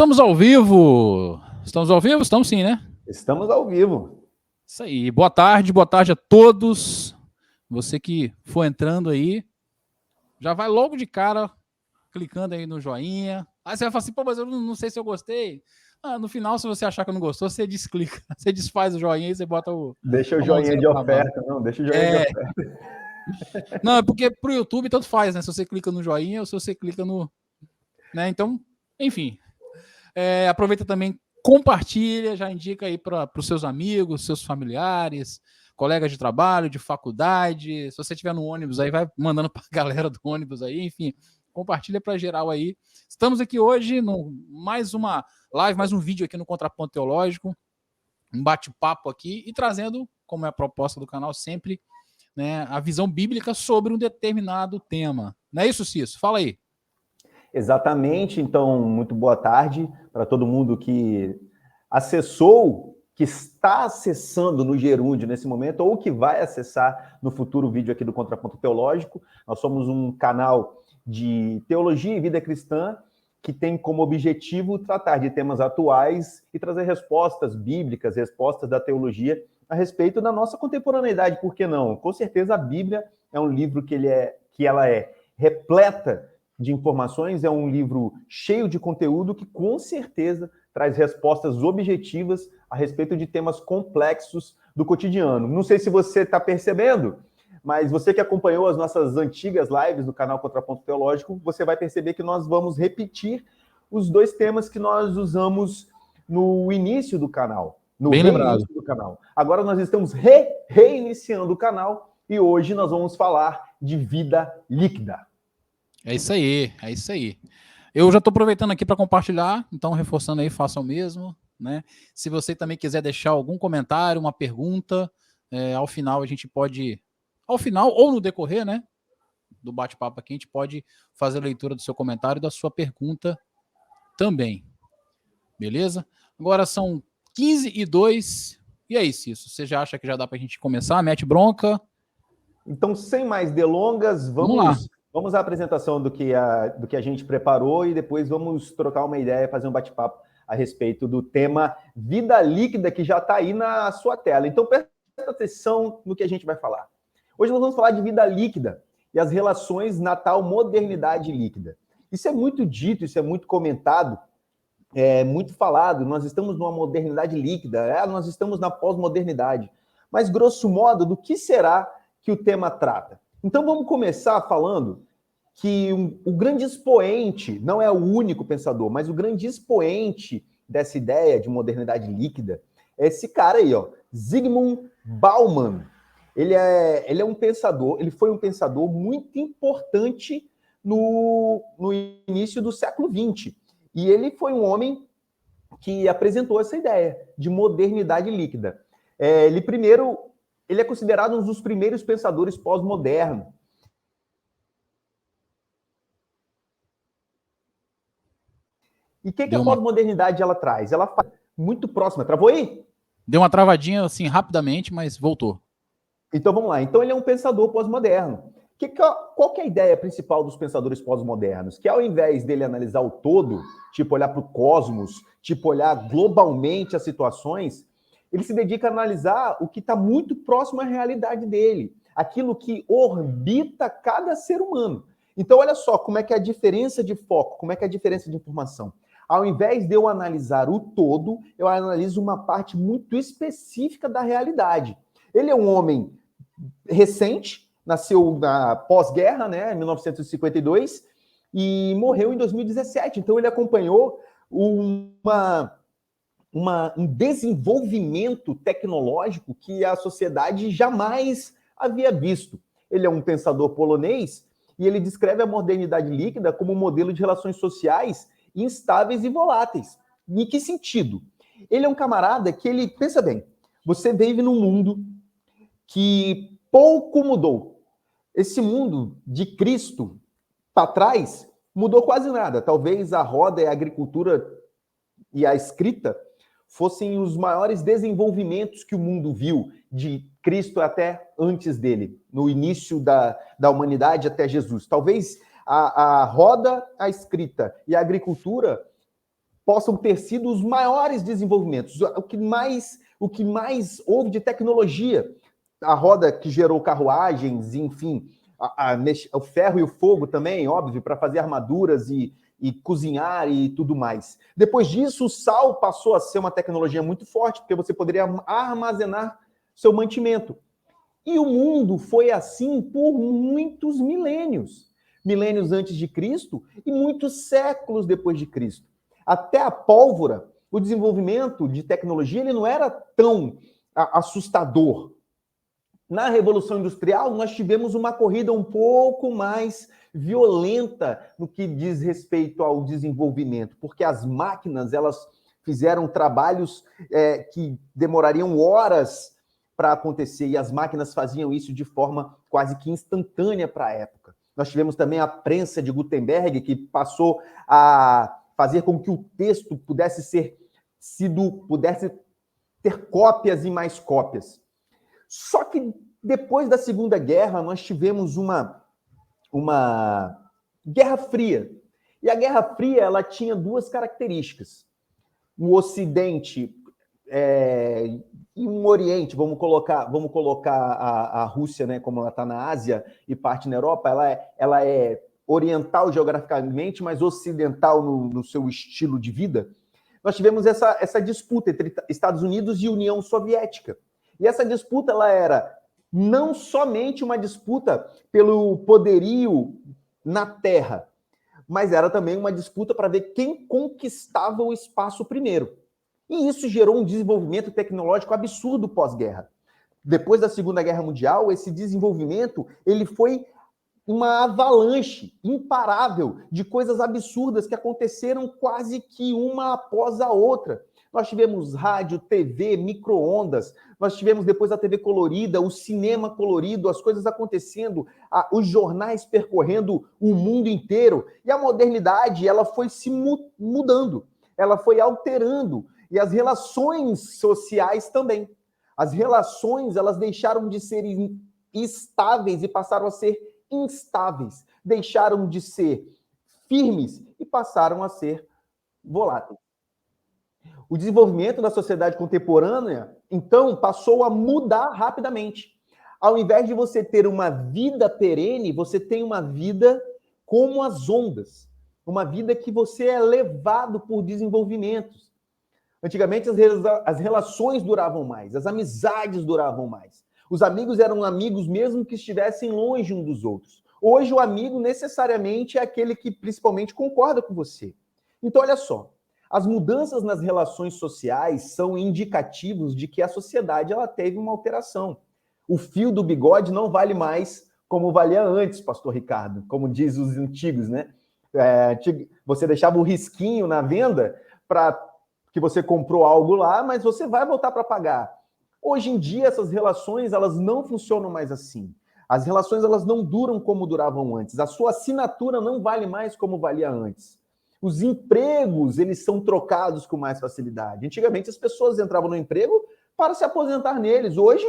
Estamos ao vivo! Estamos ao vivo? Estamos sim, né? Estamos ao vivo. Isso aí. Boa tarde a todos. Você que for entrando aí, já vai logo de cara clicando aí no joinha. Aí você vai falar assim, pô, mas eu não sei se eu gostei. No final, se você achar que não gostou, você desclica. Você desfaz o joinha e você bota o... Deixa o joinha de oferta, não. Deixa o joinha de oferta. Não, é porque pro YouTube tanto faz, né? Se você clica no joinha ou se você clica no... né? Então, enfim... aproveita também, compartilha, já indica aí para os seus amigos, seus familiares, colegas de trabalho, de faculdade. Se você estiver no ônibus aí, vai mandando para a galera do ônibus aí, enfim, compartilha para geral aí. Estamos aqui hoje no mais uma live, mais um vídeo aqui no Contraponto Teológico, um bate-papo aqui e trazendo, como é a proposta do canal sempre, né, a visão bíblica sobre um determinado tema. Não é isso, Cício? Fala aí. Exatamente, então, muito boa tarde para todo mundo que acessou, que está acessando no Gerúndio nesse momento, ou que vai acessar no futuro vídeo aqui do Contraponto Teológico. Nós somos um canal de teologia e vida cristã que tem como objetivo tratar de temas atuais e trazer respostas bíblicas, respostas da teologia a respeito da nossa contemporaneidade, por que não? Com certeza a Bíblia é um livro que ela é repleta de informações, é um livro cheio de conteúdo que com certeza traz respostas objetivas a respeito de temas complexos do cotidiano. Não sei se você está percebendo, mas você que acompanhou as nossas antigas lives do canal Contraponto Teológico, você vai perceber que nós vamos repetir os dois temas que nós usamos no início do canal, no reinício do canal. Agora nós estamos reiniciando o canal e hoje nós vamos falar de vida líquida. É isso aí, é isso aí. Eu já estou aproveitando aqui para compartilhar, então reforçando aí, faça o mesmo, né? Se você também quiser deixar algum comentário, uma pergunta, ao final a gente pode, ao final ou no decorrer, né, do bate-papo aqui, a gente pode fazer a leitura do seu comentário e da sua pergunta também. Beleza? Agora são 15h02. E aí, Cício, você já acha que já dá para a gente começar? Mete bronca? Então, sem mais delongas, vamos à apresentação do que a gente preparou e depois vamos trocar uma ideia, fazer um bate-papo a respeito do tema vida líquida, que já está aí na sua tela. Então, presta atenção no que a gente vai falar. Hoje nós vamos falar de vida líquida e as relações na tal modernidade líquida. Isso é muito dito, isso é muito comentado, é muito falado. Nós estamos numa modernidade líquida, nós estamos na pós-modernidade. Mas, grosso modo, do que será que o tema trata? Então vamos começar falando que o grande expoente, não é o único pensador, mas o grande expoente dessa ideia de modernidade líquida é esse cara aí, ó, Zygmunt Bauman. Ele é um pensador, ele foi um pensador muito importante no início do século XX. E ele foi um homem que apresentou essa ideia de modernidade líquida. Ele é considerado um dos primeiros pensadores pós-modernos. E o que a pós-modernidade ela traz? Ela faz muito próxima. Travou aí? Deu uma travadinha assim rapidamente, mas voltou. Então vamos lá. Então ele é um pensador pós-moderno. Qual que é a ideia principal dos pensadores pós-modernos? Que ao invés dele analisar o todo, tipo olhar para o cosmos, tipo olhar globalmente as situações, ele se dedica a analisar o que está muito próximo à realidade dele, aquilo que orbita cada ser humano. Então, olha só como é que é a diferença de foco, como é que é a diferença de informação. Ao invés de eu analisar o todo, eu analiso uma parte muito específica da realidade. Ele é um homem recente, nasceu na pós-guerra, né, em 1952, e morreu em 2017. Então, ele acompanhou um desenvolvimento tecnológico que a sociedade jamais havia visto. Ele é um pensador polonês e ele descreve a modernidade líquida como um modelo de relações sociais instáveis e voláteis. Em que sentido? Ele é um camarada que ele, pensa bem, você vive num mundo que pouco mudou. Esse mundo de Cristo para trás mudou quase nada. Talvez a roda e a agricultura e a escrita fossem os maiores desenvolvimentos que o mundo viu, de Cristo até antes dele, no início da humanidade até Jesus. Talvez a roda, a escrita e a agricultura possam ter sido os maiores desenvolvimentos, o que mais houve de tecnologia. A roda que gerou carruagens, enfim, o ferro e o fogo também, óbvio, para fazer armaduras e cozinhar e tudo mais. Depois disso, o sal passou a ser uma tecnologia muito forte, porque você poderia armazenar seu mantimento. E o mundo foi assim por muitos milênios. Milênios antes de Cristo e muitos séculos depois de Cristo. Até a pólvora, o desenvolvimento de tecnologia, ele não era tão assustador. Na Revolução Industrial, nós tivemos uma corrida um pouco mais violenta no que diz respeito ao desenvolvimento, porque as máquinas, elas fizeram trabalhos que demorariam horas para acontecer, e as máquinas faziam isso de forma quase que instantânea para a época. Nós tivemos também a prensa de Gutenberg, que passou a fazer com que o texto pudesse ter cópias e mais cópias. Só que depois da Segunda Guerra, nós tivemos uma Guerra Fria. E a Guerra Fria, ela tinha duas características. O Ocidente e um Oriente, vamos colocar a Rússia, né, como ela está na Ásia e parte na Europa, ela é oriental geograficamente, mas ocidental no seu estilo de vida. Nós tivemos essa disputa entre Estados Unidos e União Soviética. E essa disputa, ela era não somente uma disputa pelo poderio na Terra, mas era também uma disputa para ver quem conquistava o espaço primeiro. E isso gerou um desenvolvimento tecnológico absurdo pós-guerra. Depois da Segunda Guerra Mundial, esse desenvolvimento ele foi uma avalanche imparável de coisas absurdas que aconteceram quase que uma após a outra. Nós tivemos rádio, TV, micro-ondas, nós tivemos depois a TV colorida, o cinema colorido, as coisas acontecendo, os jornais percorrendo o mundo inteiro. E a modernidade, ela foi se mudando, ela foi alterando. E as relações sociais também. As relações, elas deixaram de ser estáveis e passaram a ser instáveis. Deixaram de ser firmes e passaram a ser voláteis. O desenvolvimento da sociedade contemporânea, então, passou a mudar rapidamente. Ao invés de você ter uma vida perene, você tem uma vida como as ondas. Uma vida que você é levado por desenvolvimentos. Antigamente, as relações duravam mais, as amizades duravam mais. Os amigos eram amigos mesmo que estivessem longe uns dos outros. Hoje, o amigo necessariamente é aquele que principalmente concorda com você. Então, olha só. As mudanças nas relações sociais são indicativos de que a sociedade ela teve uma alteração. O fio do bigode não vale mais como valia antes, pastor Ricardo, como diz os antigos, né? Você deixava o risquinho na venda para que você comprou algo lá, mas você vai voltar para pagar. Hoje em dia, essas relações elas não funcionam mais assim. As relações elas não duram como duravam antes. A sua assinatura não vale mais como valia antes. Os empregos, eles são trocados com mais facilidade. Antigamente, as pessoas entravam no emprego para se aposentar neles. Hoje,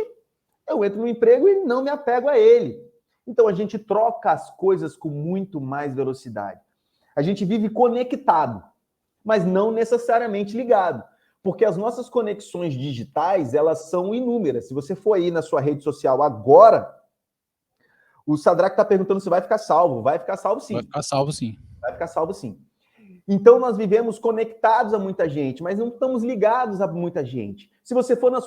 eu entro no emprego e não me apego a ele. Então, a gente troca as coisas com muito mais velocidade. A gente vive conectado, mas não necessariamente ligado. Porque as nossas conexões digitais, elas são inúmeras. Se você for aí na sua rede social agora, o Sadraque está perguntando se vai ficar salvo. Vai ficar salvo, sim. Vai ficar salvo, sim. Vai ficar salvo, sim. Então, nós vivemos conectados a muita gente, mas não estamos ligados a muita gente. Se você for na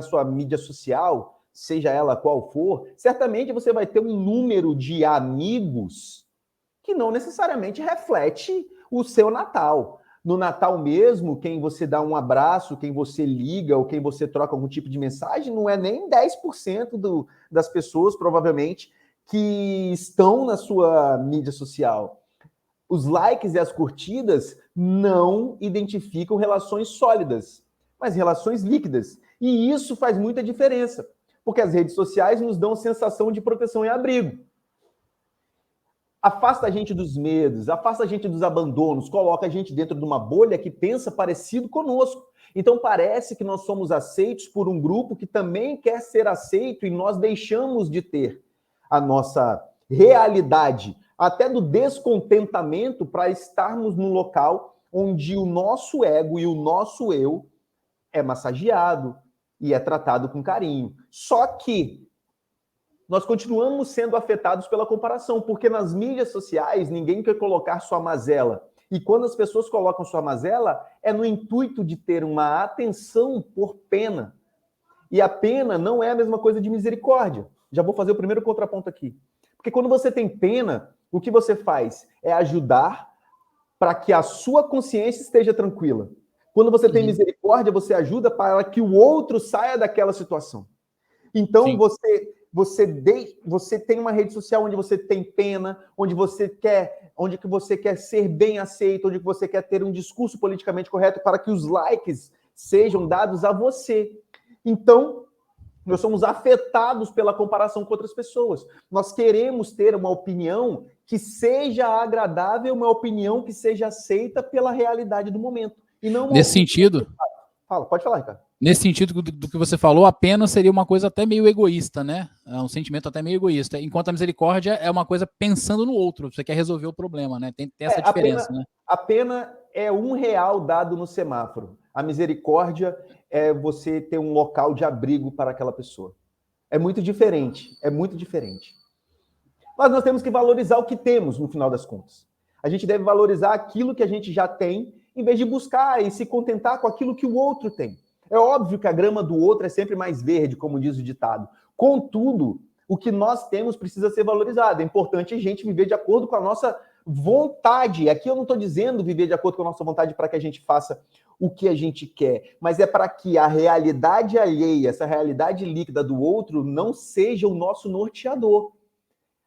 sua mídia social, seja ela qual for, certamente você vai ter um número de amigos que não necessariamente reflete o seu Natal. No Natal mesmo, quem você dá um abraço, quem você liga ou quem você troca algum tipo de mensagem, não é nem 10% das pessoas, provavelmente, que estão na sua mídia social. Os likes e as curtidas não identificam relações sólidas, mas relações líquidas. E isso faz muita diferença, porque as redes sociais nos dão sensação de proteção e abrigo. Afasta a gente dos medos, afasta a gente dos abandonos, coloca a gente dentro de uma bolha que pensa parecido conosco. Então parece que nós somos aceitos por um grupo que também quer ser aceito e nós deixamos de ter a nossa realidade, até do descontentamento, para estarmos num local onde o nosso ego e o nosso eu é massageado e é tratado com carinho. Só que nós continuamos sendo afetados pela comparação, porque nas mídias sociais ninguém quer colocar sua mazela. E quando as pessoas colocam sua mazela, é no intuito de ter uma atenção por pena. E a pena não é a mesma coisa de misericórdia. Já vou fazer o primeiro contraponto aqui. Porque quando você tem pena, o que você faz é ajudar para que a sua consciência esteja tranquila. Quando você tem misericórdia, você ajuda para que o outro saia daquela situação. Então, você tem uma rede social onde você tem pena, onde que você quer ser bem aceito, onde você quer ter um discurso politicamente correto para que os likes sejam dados a você. Então, nós somos afetados pela comparação com outras pessoas. Nós queremos ter uma opinião que seja agradável, uma opinião que seja aceita pela realidade do momento. E não nesse sentido... Pode falar, Ricardo. Nesse sentido do que você falou, a pena seria uma coisa até meio egoísta, né? É um sentimento até meio egoísta. Enquanto a misericórdia é uma coisa pensando no outro. Você quer resolver o problema, né? Tem essa diferença, né? A pena é R$1 dado no semáforo. A misericórdia é você ter um local de abrigo para aquela pessoa. É muito diferente. É muito diferente. Mas nós temos que valorizar o que temos, no final das contas. A gente deve valorizar aquilo que a gente já tem, em vez de buscar e se contentar com aquilo que o outro tem. É óbvio que a grama do outro é sempre mais verde, como diz o ditado. Contudo, o que nós temos precisa ser valorizado. É importante a gente viver de acordo com a nossa vontade. Aqui eu não estou dizendo viver de acordo com a nossa vontade para que a gente faça o que a gente quer, mas é para que a realidade alheia, essa realidade líquida do outro, não seja o nosso norteador.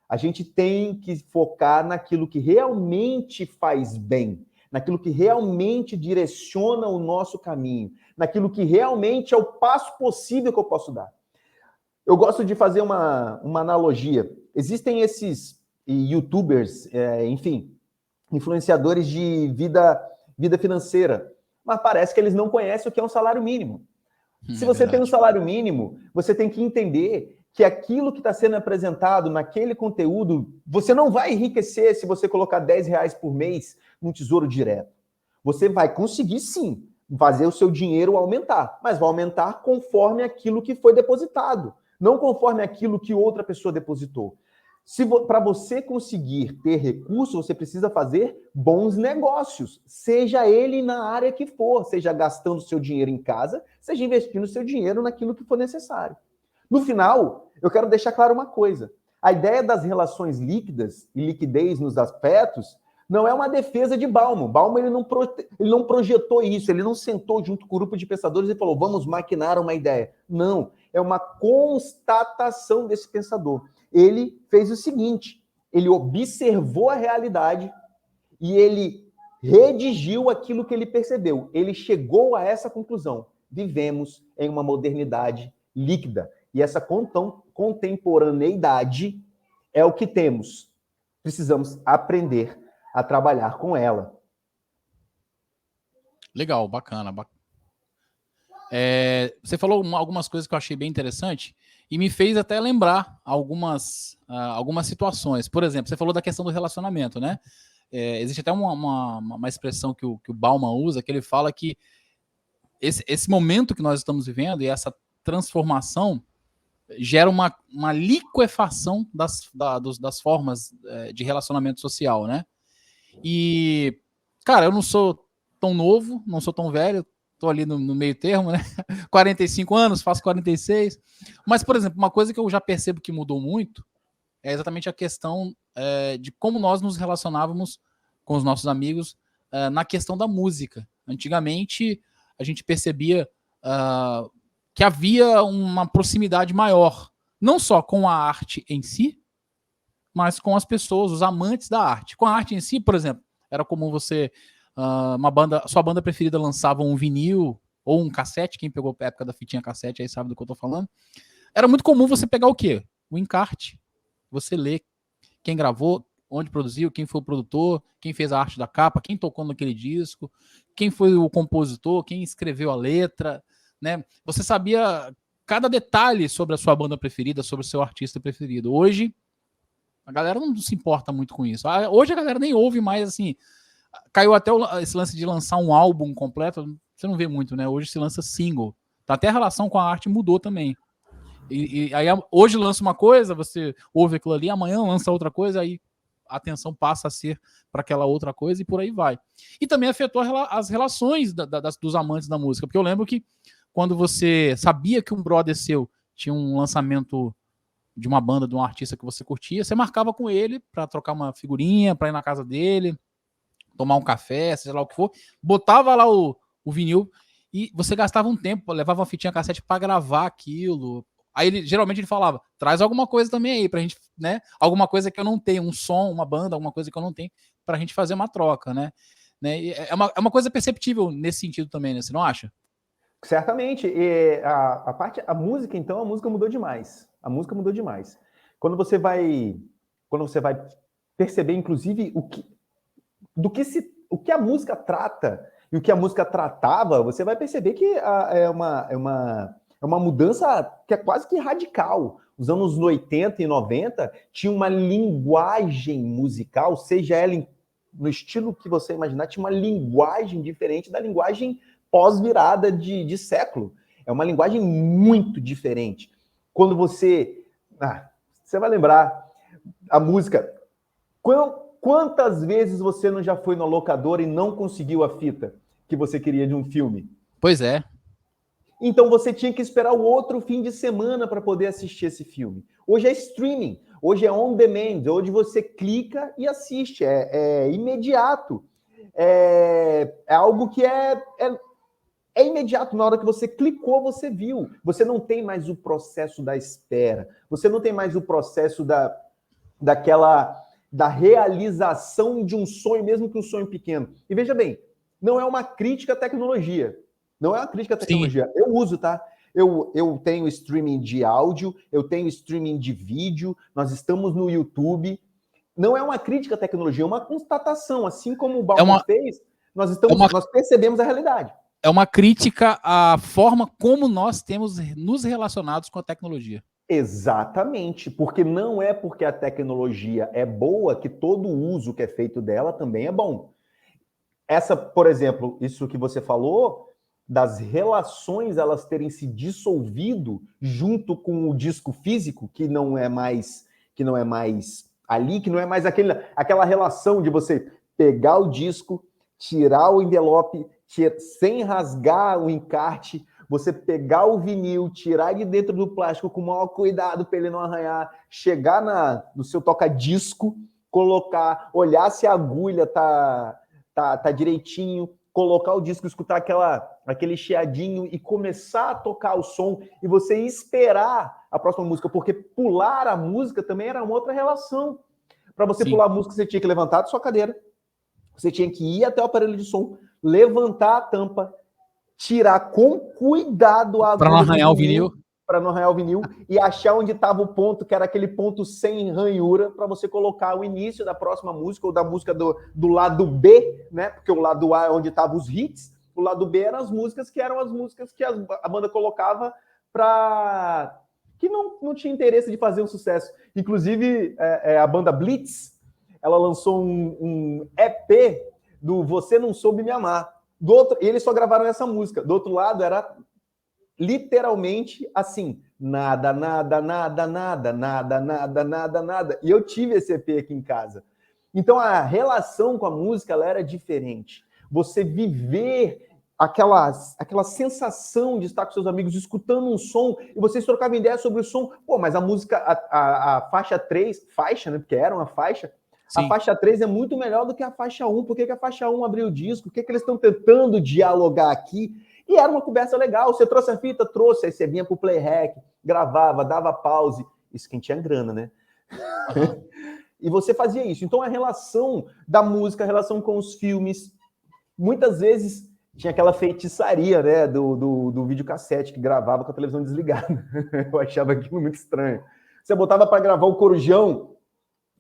A gente tem que focar naquilo que realmente faz bem, naquilo que realmente direciona o nosso caminho, naquilo que realmente é o passo possível que eu posso dar. Eu gosto de fazer uma analogia. Existem esses youtubers, enfim, influenciadores de vida financeira, mas parece que eles não conhecem o que é um salário mínimo. Se você tem um salário mínimo, você tem que entender que aquilo que está sendo apresentado naquele conteúdo, você não vai enriquecer se você colocar R$10 por mês no Tesouro Direto. Você vai conseguir, sim, fazer o seu dinheiro aumentar, mas vai aumentar conforme aquilo que foi depositado, não conforme aquilo que outra pessoa depositou. Para você conseguir ter recurso, você precisa fazer bons negócios, seja ele na área que for, seja gastando seu dinheiro em casa, seja investindo seu dinheiro naquilo que for necessário. No final, eu quero deixar claro uma coisa. A ideia das relações líquidas e liquidez nos afetos não é uma defesa de Bauman. Bauman ele não projetou isso, ele não sentou junto com o grupo de pensadores e falou, vamos maquinar uma ideia. Não, é uma constatação desse pensador. Ele fez o seguinte, ele observou a realidade e ele redigiu aquilo que ele percebeu. Ele chegou a essa conclusão. Vivemos em uma modernidade líquida. E essa contemporaneidade é o que temos. Precisamos aprender a trabalhar com ela. Legal, bacana. Você falou algumas coisas que eu achei bem interessante e me fez até lembrar algumas situações. Por exemplo, você falou da questão do relacionamento, né? Existe até uma expressão que o Bauman usa, que ele fala que esse momento que nós estamos vivendo e essa transformação gera uma liquefação das formas de relacionamento social, né? E, cara, eu não sou tão novo, não sou tão velho, tô ali no meio termo, né? 45 anos, faço 46. Mas, por exemplo, uma coisa que eu já percebo que mudou muito é exatamente a questão de como nós nos relacionávamos com os nossos amigos na questão da música. Antigamente, a gente percebia que havia uma proximidade maior, não só com a arte em si, mas com as pessoas, os amantes da arte. Com a arte em si, por exemplo, era comum você, sua banda preferida lançava um vinil ou um cassete, quem pegou a época da fitinha cassete aí sabe do que eu tô falando. Era muito comum você pegar o quê? O encarte. Você ler quem gravou, onde produziu, quem foi o produtor, quem fez a arte da capa, quem tocou naquele disco, quem foi o compositor, quem escreveu a letra, né? Você sabia cada detalhe sobre a sua banda preferida, sobre o seu artista preferido. Hoje, a galera não se importa muito com isso. Hoje a galera nem ouve mais, assim, caiu até esse lance de lançar um álbum completo, você não vê muito, né? Hoje se lança single. Até a relação com a arte mudou também. E aí hoje lança uma coisa, você ouve aquilo ali, amanhã lança outra coisa, aí a atenção passa a ser para aquela outra coisa e por aí vai. E também afetou as relações dos amantes da música, porque eu lembro que quando você sabia que um brother seu tinha um lançamento de uma banda, de um artista que você curtia, você marcava com ele para trocar uma figurinha, para ir na casa dele, tomar um café, seja lá o que for, botava lá o vinil e você gastava um tempo, levava uma fitinha cassete para gravar aquilo. Aí geralmente ele falava, traz alguma coisa também aí pra gente, né? Alguma coisa que eu não tenho, um som, uma banda, alguma coisa que eu não tenho, pra gente fazer uma troca, né? É uma coisa perceptível nesse sentido também, né? Você não acha? Certamente. E a música, então, a música mudou demais. A música mudou demais. Quando você vai perceber, inclusive, o que a música trata e o que a música tratava, você vai perceber que é uma mudança que é quase que radical. Os anos 80 e 90 tinha uma linguagem musical, seja ela no estilo que você imaginar, tinha uma linguagem diferente da linguagem pós-virada de século. É uma linguagem muito diferente. Quando você vai lembrar a música. Quantas vezes você não já foi na locadora e não conseguiu a fita que você queria de um filme? Pois é. Então você tinha que esperar o outro fim de semana para poder assistir esse filme. Hoje é streaming, hoje é on demand, hoje você clica e assiste, é imediato. É algo que é imediato, na hora que você clicou, você viu. Você não tem mais o processo da espera, você não tem mais o processo da realização de um sonho, mesmo que um sonho pequeno. E veja bem, não é uma crítica à tecnologia. Não é uma crítica à tecnologia. Sim. Eu uso, tá? Eu tenho streaming de áudio, eu tenho streaming de vídeo, nós estamos no YouTube. Não é uma crítica à tecnologia, é uma constatação. Assim como o Bauman fez, nós percebemos a realidade. É uma crítica à forma como nós temos nos relacionados com a tecnologia. Exatamente, porque não é porque a tecnologia é boa que todo uso que é feito dela também é bom. Por exemplo, isso que você falou, das relações elas terem se dissolvido junto com o disco físico, que não é mais ali, que não é mais aquela relação de você pegar o disco, tirar o envelope, sem rasgar o encarte, você pegar o vinil, tirar ele dentro do plástico com o maior cuidado para ele não arranhar, chegar no seu toca-disco, colocar, olhar se a agulha tá direitinho, colocar o disco, escutar aquele chiadinho e começar a tocar o som e você esperar a próxima música, porque pular a música também era uma outra relação. Para você pular a música, você tinha que levantar da sua cadeira, você tinha que ir até o aparelho de som, levantar a tampa, tirar com cuidado a agulha para não arranhar o vinil. Para não arranhar o vinil e achar onde estava o ponto, que era aquele ponto sem ranhura, para você colocar o início da próxima música ou da música do lado B, né? Porque o lado A é onde estavam os hits, o lado B eram as músicas que a banda colocava para que não tinha interesse de fazer um sucesso. Inclusive, a banda Blitz, ela lançou um EP do Você Não Soube Me Amar. E eles só gravaram essa música. Do outro lado era literalmente assim, nada, nada, nada, nada, nada, nada, nada, nada. E eu tive esse EP aqui em casa. Então a relação com a música ela era diferente. Você viver aquela sensação de estar com seus amigos escutando um som e vocês trocavam ideia sobre o som. Pô, mas a música, a faixa 3, faixa, né? Porque era uma faixa. Sim. A faixa 3 é muito melhor do que a faixa 1. Por que a faixa 1 abriu o disco? O que eles estão tentando dialogar aqui? E era uma conversa legal. Você trouxe a fita? Trouxe. Aí você vinha pro playback, gravava, dava pause. Isso quem tinha grana, né? Uhum. E você fazia isso. Então a relação da música, a relação com os filmes, muitas vezes tinha aquela feitiçaria, né? Do videocassete que gravava com a televisão desligada. Eu achava aquilo muito estranho. Você botava para gravar o Corujão,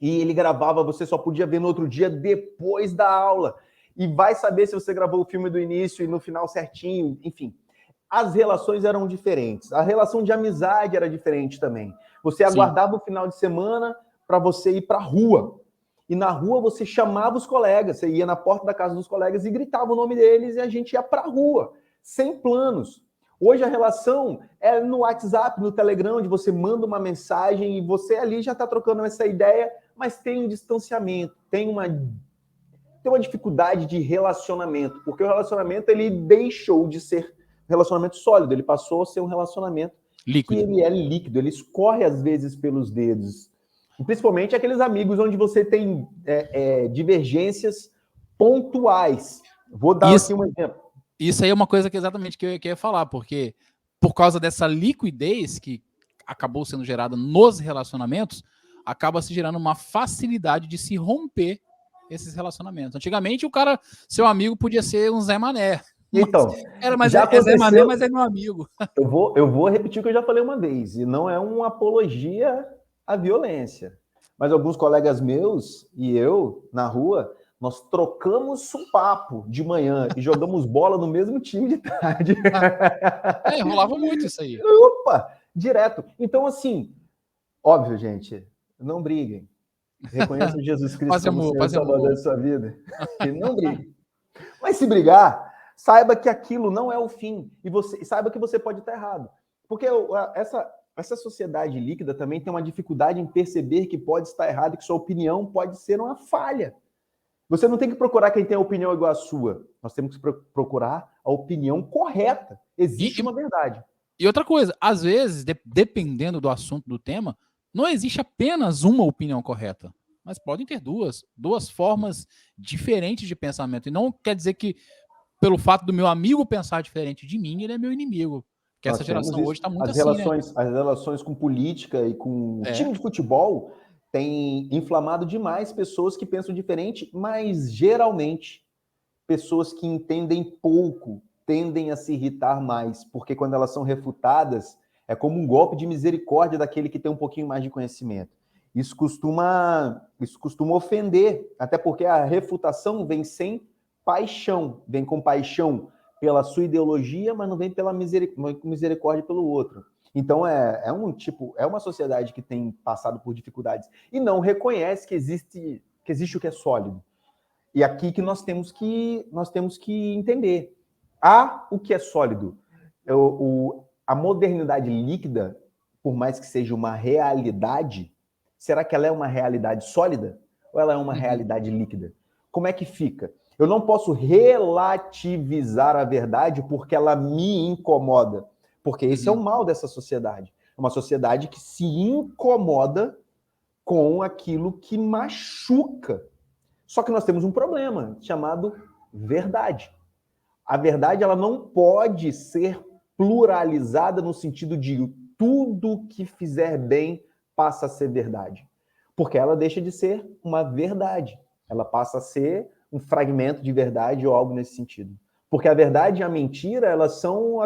e ele gravava, você só podia ver no outro dia depois da aula. E vai saber se você gravou o filme do início e no final certinho, enfim. As relações eram diferentes. A relação de amizade era diferente também. Você aguardava o final de semana para você ir para a rua. E na rua você chamava os colegas, você ia na porta da casa dos colegas e gritava o nome deles e a gente ia para a rua, sem planos. Hoje a relação é no WhatsApp, no Telegram, onde você manda uma mensagem e você ali já está trocando essa ideia, mas tem um distanciamento, tem uma dificuldade de relacionamento, porque o relacionamento ele deixou de ser relacionamento sólido, ele passou a ser um relacionamento líquido. Que ele é líquido, ele escorre às vezes pelos dedos. E principalmente aqueles amigos onde você tem divergências pontuais. Vou dar aqui um exemplo. Isso aí é uma coisa que exatamente que eu ia falar, porque por causa dessa liquidez que acabou sendo gerada nos relacionamentos, acaba se gerando uma facilidade de se romper esses relacionamentos. Antigamente, seu amigo podia ser um Zé Mané. Então, já é Zé Mané, mas é meu amigo. Eu vou repetir o que eu já falei uma vez, e não é uma apologia à violência. Mas alguns colegas meus e eu, na rua, nós trocamos um papo de manhã e jogamos bola no mesmo time de tarde. Rolava muito isso aí. Opa, direto. Então, assim, óbvio, gente, não briguem. Reconheçam Jesus Cristo como Senhor e Salvador da sua vida. E não briguem. Mas se brigar, saiba que aquilo não é o fim. E saiba que você pode estar errado. Porque essa sociedade líquida também tem uma dificuldade em perceber que pode estar errado e que sua opinião pode ser uma falha. Você não tem que procurar quem tem a opinião igual à sua. Nós temos que procurar a opinião correta. Existe uma verdade. E outra coisa, às vezes, dependendo do assunto, do tema, não existe apenas uma opinião correta, mas podem ter duas formas diferentes de pensamento. E não quer dizer que, pelo fato do meu amigo pensar diferente de mim, ele é meu inimigo. Porque essa geração hoje está muito assim, né? As relações com política e com time de futebol têm inflamado demais pessoas que pensam diferente, mas geralmente pessoas que entendem pouco tendem a se irritar mais, porque quando elas são refutadas, é como um golpe de misericórdia daquele que tem um pouquinho mais de conhecimento. Isso costuma ofender, até porque a refutação vem sem paixão, vem com paixão pela sua ideologia, mas não vem pela misericórdia pelo outro. Então é uma sociedade que tem passado por dificuldades e não reconhece que existe o que é sólido. E aqui que nós temos que entender. Há o que é sólido. A modernidade líquida, por mais que seja uma realidade, será que ela é uma realidade sólida? Ou ela é uma realidade líquida? Como é que fica? Eu não posso relativizar a verdade porque ela me incomoda. Porque esse é o mal dessa sociedade. É uma sociedade que se incomoda com aquilo que machuca. Só que nós temos um problema chamado verdade. A verdade ela não pode ser pluralizada no sentido de tudo que fizer bem passa a ser verdade. Porque ela deixa de ser uma verdade. Ela passa a ser um fragmento de verdade ou algo nesse sentido. Porque a verdade e a mentira, elas são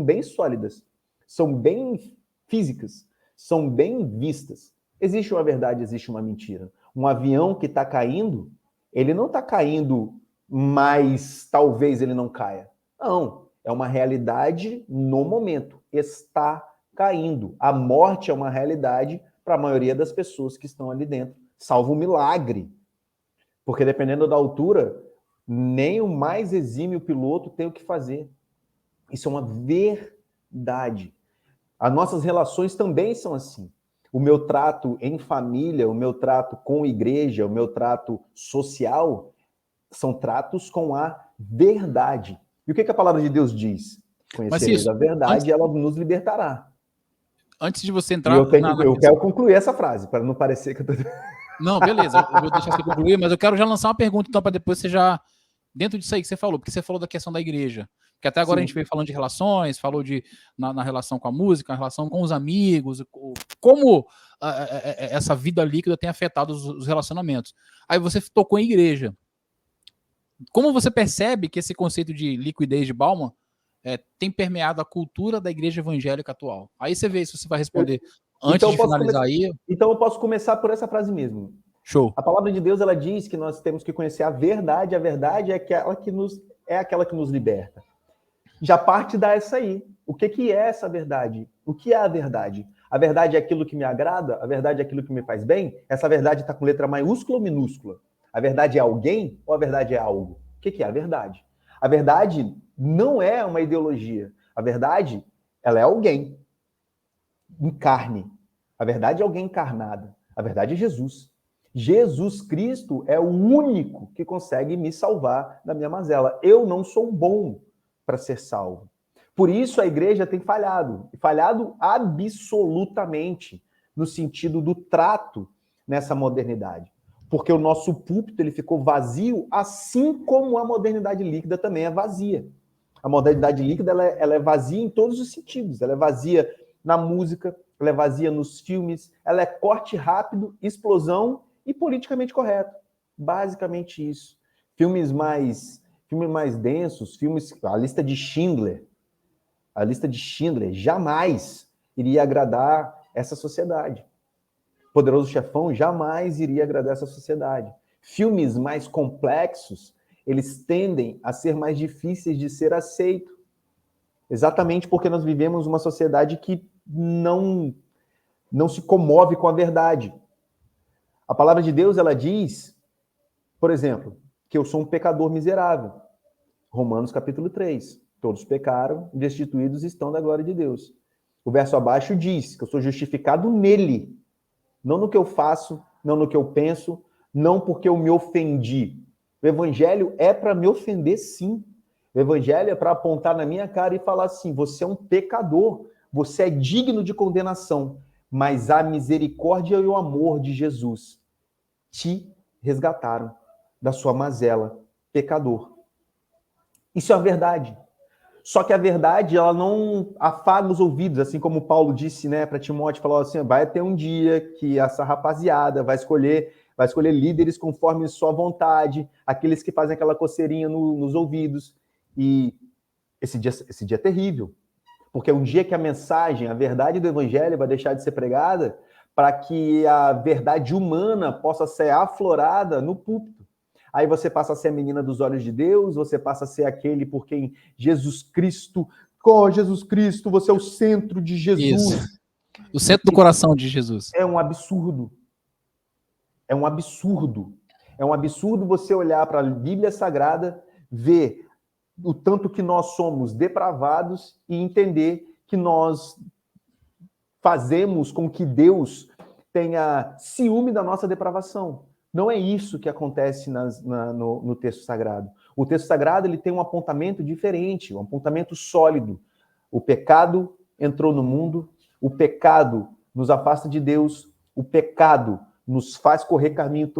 bem sólidas, são bem físicas, são bem vistas. Existe uma verdade, existe uma mentira. Um avião que está caindo, ele não está caindo, mas talvez ele não caia. Não, é uma realidade no momento. Está caindo. A morte é uma realidade para a maioria das pessoas que estão ali dentro, salvo um milagre. Porque dependendo da altura, nem o mais exímio piloto tem o que fazer. Isso é uma verdade. As nossas relações também são assim. O meu trato em família, o meu trato com igreja, o meu trato social, são tratos com a verdade. E o que a palavra de Deus diz? Conhecereis a verdade e ela nos libertará. Antes de você entrar... Eu quero concluir essa frase, para não parecer que eu estou... Não, beleza, eu vou deixar você concluir, mas eu quero já lançar uma pergunta, então, para depois você já... Dentro disso aí que você falou, porque você falou da questão da igreja. Porque até agora a gente veio falando de relações, falou na relação com a música, na relação com os amigos, como essa vida líquida tem afetado os relacionamentos. Aí você tocou em igreja. Como você percebe que esse conceito de liquidez de Bauman tem permeado a cultura da igreja evangélica atual? Aí você vê se você vai responder antes de finalizar aí. Então eu posso começar por essa frase mesmo. Show. A palavra de Deus, ela diz que nós temos que conhecer a verdade é aquela que nos liberta. Já parte dessa aí. O que é essa verdade? O que é a verdade? A verdade é aquilo que me agrada? A verdade é aquilo que me faz bem? Essa verdade está com letra maiúscula ou minúscula? A verdade é alguém ou a verdade é algo? O que é a verdade? A verdade não é uma ideologia. A verdade, ela é alguém em carne. A verdade é alguém encarnada. A verdade é Jesus. Jesus Cristo é o único que consegue me salvar da minha mazela. Eu não sou bom para ser salvo. Por isso a igreja tem falhado absolutamente no sentido do trato nessa modernidade. Porque o nosso púlpito ele ficou vazio, assim como a modernidade líquida também é vazia. A modernidade líquida ela é vazia em todos os sentidos. Ela é vazia na música, ela é vazia nos filmes, ela é corte rápido, explosão e politicamente correto. Basicamente isso. Filmes mais densos, a lista de Schindler jamais iria agradar essa sociedade. Poderoso Chefão jamais iria agradar essa sociedade. Filmes mais complexos, eles tendem a ser mais difíceis de ser aceitos. Exatamente porque nós vivemos uma sociedade que não se comove com a verdade. A palavra de Deus, ela diz, por exemplo, que eu sou um pecador miserável. Romanos capítulo 3. Todos pecaram, destituídos estão da glória de Deus. O verso abaixo diz que eu sou justificado nele, não no que eu faço, não no que eu penso, não porque eu me ofendi. O evangelho é para me ofender, sim. O evangelho é para apontar na minha cara e falar assim, você é um pecador, você é digno de condenação, mas a misericórdia e o amor de Jesus te resgataram da sua mazela, pecador. Isso é a verdade. Só que a verdade, ela não afaga os ouvidos, assim como Paulo disse, né, para Timóteo, falou assim, vai ter um dia que essa rapaziada vai escolher líderes conforme sua vontade, aqueles que fazem aquela coceirinha nos ouvidos. E esse dia é terrível, porque é um dia que a mensagem, a verdade do evangelho vai deixar de ser pregada para que a verdade humana possa ser aflorada no púlpito. Aí você passa a ser a menina dos olhos de Deus, você passa a ser aquele por quem Jesus Cristo, você é o centro de Jesus. Isso. O centro do coração de Jesus. É um absurdo. É um absurdo. É um absurdo você olhar para a Bíblia Sagrada, ver o tanto que nós somos depravados e entender que nós fazemos com que Deus tenha ciúme da nossa depravação. Não é isso que acontece no texto sagrado. O texto sagrado ele tem um apontamento diferente, um apontamento sólido. O pecado entrou no mundo, o pecado nos afasta de Deus, o pecado nos faz correr caminhos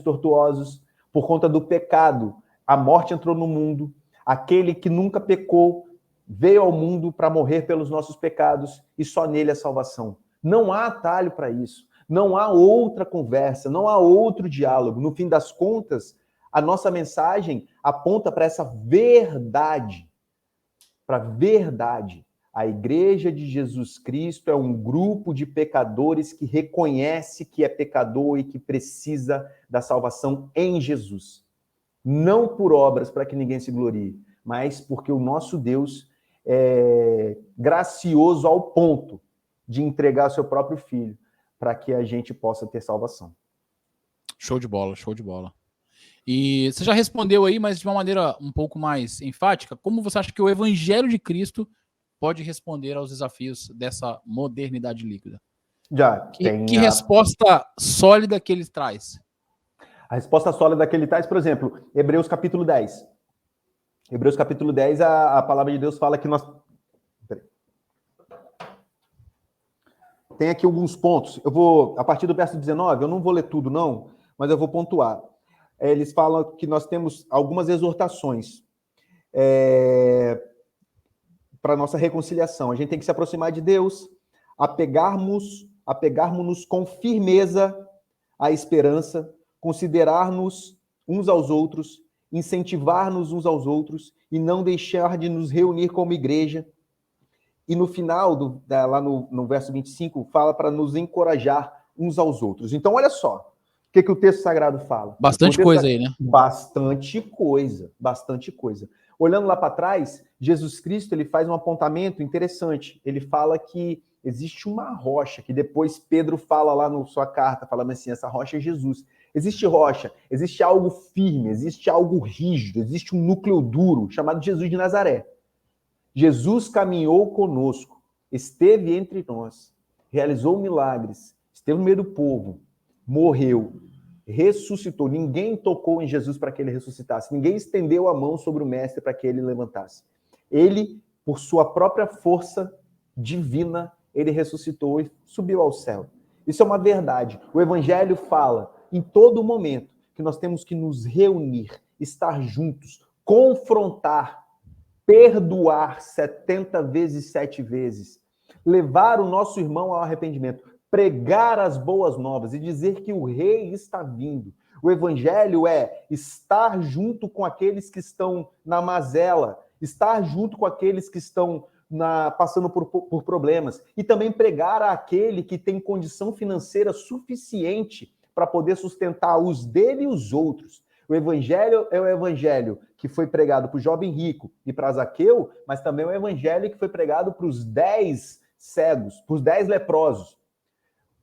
tortuosos. Por conta do pecado, a morte entrou no mundo. Aquele que nunca pecou veio ao mundo para morrer pelos nossos pecados e só nele a salvação. Não há atalho para isso. Não há outra conversa, não há outro diálogo. No fim das contas, a nossa mensagem aponta para essa verdade. Para a verdade. A Igreja de Jesus Cristo é um grupo de pecadores que reconhece que é pecador e que precisa da salvação em Jesus. Não por obras para que ninguém se glorie, mas porque o nosso Deus é gracioso ao ponto de entregar o seu próprio Filho para que a gente possa ter salvação. Show de bola, show de bola. E você já respondeu aí, mas de uma maneira um pouco mais enfática, como você acha que o Evangelho de Cristo pode responder aos desafios dessa modernidade líquida? Que resposta sólida que ele traz? A resposta sólida que ele traz, por exemplo, Hebreus capítulo 10. Hebreus capítulo 10, a palavra de Deus fala que nós... Tem aqui alguns pontos. Eu vou, a partir do verso 19, eu não vou ler tudo, não, mas eu vou pontuar. Eles falam que nós temos algumas exortações para a nossa reconciliação. A gente tem que se aproximar de Deus, apegarmos-nos com firmeza à esperança, considerar-nos uns aos outros, incentivar-nos uns aos outros e não deixar de nos reunir como igreja. E no final, lá no verso 25, fala para nos encorajar uns aos outros. Então, olha só, o que o texto sagrado fala. Bastante coisa aí, né? Bastante coisa, bastante coisa. Olhando lá para trás, Jesus Cristo ele faz um apontamento interessante. Ele fala que existe uma rocha, que depois Pedro fala lá na sua carta, falando assim, essa rocha é Jesus. Existe rocha, existe algo firme, existe algo rígido, existe um núcleo duro, chamado Jesus de Nazaré. Jesus caminhou conosco, esteve entre nós, realizou milagres, esteve no meio do povo, morreu, ressuscitou. Ninguém tocou em Jesus para que ele ressuscitasse. Ninguém estendeu a mão sobre o mestre para que ele levantasse. Ele, por sua própria força divina, ele ressuscitou e subiu ao céu. Isso é uma verdade. O Evangelho fala em todo momento que nós temos que nos reunir, estar juntos, confrontar, perdoar 70 vezes, 7 vezes, levar o nosso irmão ao arrependimento, pregar as boas novas e dizer que o rei está vindo. O evangelho é estar junto com aqueles que estão na mazela, estar junto com aqueles que estão passando por problemas e também pregar àquele que tem condição financeira suficiente para poder sustentar os dele e os outros. O evangelho é o evangelho que foi pregado para o jovem rico e para Zaqueu, mas também é o evangelho que foi pregado para os 10 cegos, para os 10 leprosos.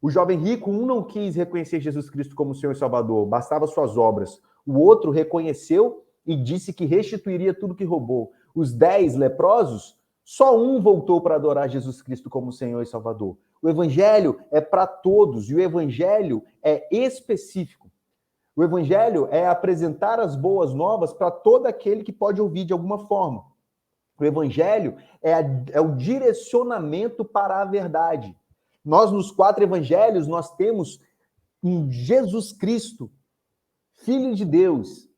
O jovem rico, um não quis reconhecer Jesus Cristo como Senhor e Salvador, bastava suas obras. O outro reconheceu e disse que restituiria tudo que roubou. Os 10 leprosos, só um voltou para adorar Jesus Cristo como Senhor e Salvador. O evangelho é para todos e o evangelho é específico. O evangelho é apresentar as boas novas para todo aquele que pode ouvir de alguma forma. O evangelho é o direcionamento para a verdade. Nós, nos 4 evangelhos, nós temos um Jesus Cristo, Filho de Deus,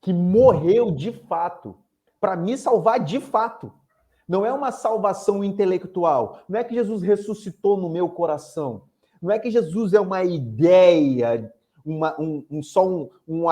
que morreu de fato, para me salvar de fato. Não é uma salvação intelectual. Não é que Jesus ressuscitou no meu coração. Não é que Jesus é uma ideia, um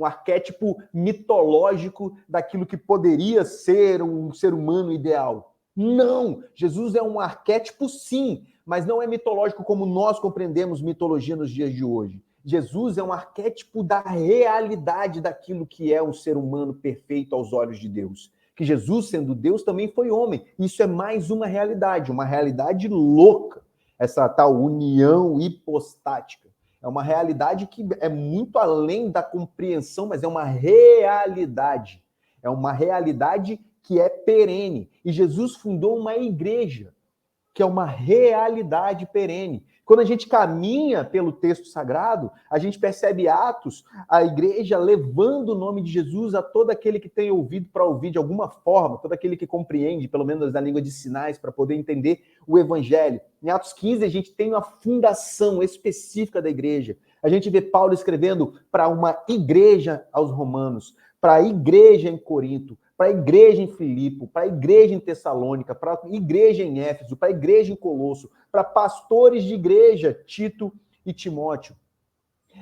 arquétipo mitológico daquilo que poderia ser um ser humano ideal. Não! Jesus é um arquétipo, sim, mas não é mitológico como nós compreendemos mitologia nos dias de hoje. Jesus é um arquétipo da realidade daquilo que é um ser humano perfeito aos olhos de Deus. Que Jesus, sendo Deus, também foi homem. Isso é mais uma realidade louca, essa tal união hipostática. É uma realidade que é muito além da compreensão, mas é uma realidade. É uma realidade que é perene. E Jesus fundou uma igreja, que é uma realidade perene. Quando a gente caminha pelo texto sagrado, a gente percebe Atos, a igreja levando o nome de Jesus a todo aquele que tem ouvido para ouvir de alguma forma, todo aquele que compreende, pelo menos na língua de sinais, para poder entender o evangelho. Em Atos 15, a gente tem uma fundação específica da igreja. A gente vê Paulo escrevendo para uma igreja aos romanos, para a igreja em Corinto, para a igreja em Filipe, para a igreja em Tessalônica, para a igreja em Éfeso, para a igreja em Colosso, para pastores de igreja, Tito e Timóteo.